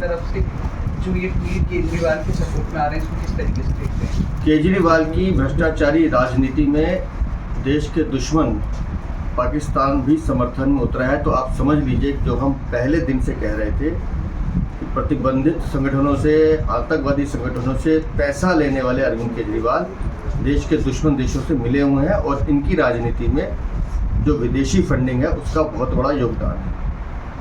तरफ से जो ये ट्वीट केजरीवाल के सपोर्ट में आ रहे हैं, इसको किस तरीके से देखते हैं? केजरीवाल की भ्रष्टाचारी राजनीति में देश के दुश्मन पाकिस्तान भी समर्थन में उतरा है। तो आप समझ लीजिए, जो हम पहले दिन से कह रहे थे कि प्रतिबंधित संगठनों से, आतंकवादी संगठनों से पैसा लेने वाले अरविंद केजरीवाल देश के दुश्मन देशों से मिले हुए हैं और इनकी राजनीति में जो विदेशी फंडिंग है उसका बहुत बड़ा योगदान है।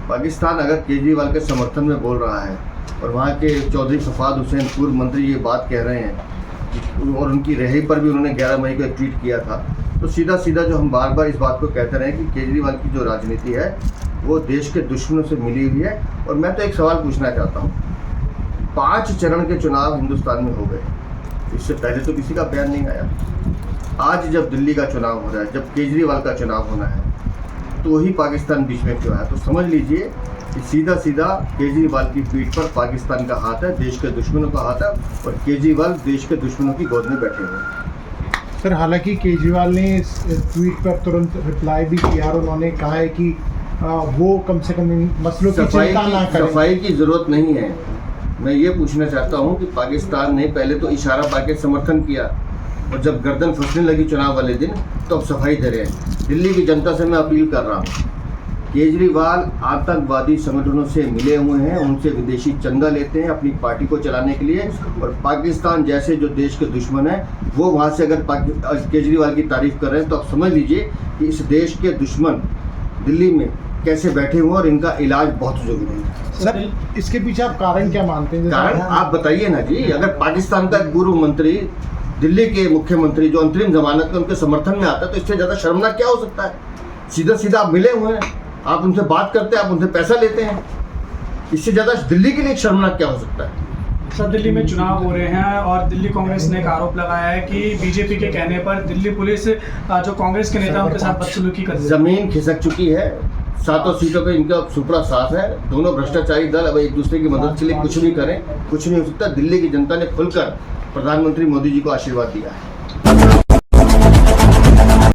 पाकिस्तान अगर केजरीवाल के समर्थन में बोल रहा है और वहाँ के चौधरी सफाद हुसैन पूर्व मंत्री ये बात कह रहे हैं और उनकी रिहाई पर भी उन्होंने 11 मई को एक ट्वीट किया था, तो सीधा सीधा जो हम बार बार इस बात को कहते रहे कि केजरीवाल की जो राजनीति है वो देश के दुश्मनों से मिली हुई है। और मैं तो एक सवाल पूछना चाहता हूँ, 5 चरण के चुनाव हिंदुस्तान में हो गए, इससे पहले तो किसी का बयान नहीं आया। आज जब दिल्ली का चुनाव हो रहा है, जब केजरीवाल का चुनाव होना है, तो ही पाकिस्तान बीच में क्यों है? तो समझ लीजिए कि सीधा सीधा केजरीवाल की पीठ पर पाकिस्तान का हाथ है, देश के दुश्मनों का हाथ है, और केजरीवाल देश के दुश्मनों की गोद में बैठे हुए हैं। सर, हालांकि केजरीवाल ने इस ट्वीट पर तुरंत रिप्लाई भी किया और उन्होंने कहा है कि वो कम से कम इन मसलों की चिंता ना करें। सफाई की जरूरत नहीं है। मैं ये पूछना चाहता हूँ कि पाकिस्तान ने पहले तो इशारा पाके समर्थन किया और जब गर्दन फंसने लगी चुनाव वाले दिन तो अब सफाई दे रहे हैं। दिल्ली की जनता से मैं अपील कर रहा हूँ, केजरीवाल आतंकवादी संगठनों से मिले हुए हैं, उनसे विदेशी चंदा लेते हैं अपनी पार्टी को चलाने के लिए, और पाकिस्तान जैसे जो देश के दुश्मन हैं वो वहाँ से अगर केजरीवाल की तारीफ कर रहे हैं तो आप समझ लीजिए कि इस देश के दुश्मन दिल्ली में कैसे बैठे हुए हैं और इनका इलाज बहुत जरूरी है। सर, इसके पीछे आप कारण क्या मानते हैं? कारण आप बताइए ना जी। अगर पाकिस्तान का एक पूर्व मंत्री दिल्ली के मुख्यमंत्री जो अंतरिम जमानत में उनके समर्थन में आता है, तो इससे ज़्यादा शर्मनाक क्या हो सकता है? सीधा सीधा आप मिले हुए हैं, आप उनसे बात करते हैं, आप उनसे पैसा लेते हैं, इससे ज़्यादा दिल्ली के लिए शर्मनाक क्या हो सकता है? सर, दिल्ली में चुनाव हो रहे हैं और दिल्ली कांग्रेस ने एक आरोप लगाया है कि बीजेपी के कहने पर दिल्ली पुलिस जो कांग्रेस के नेता उनके साथ बदसलूकी कर रही है। जमीन खिसक चुकी है, 7 सीटों पे इनका सुपड़ा साफ है। दोनों भ्रष्टाचारी दल अब एक दूसरे की मदद के लिए कुछ भी करें, कुछ नहीं हो सकता। दिल्ली की जनता ने खुलकर प्रधानमंत्री मोदी जी को आशीर्वाद दिया है।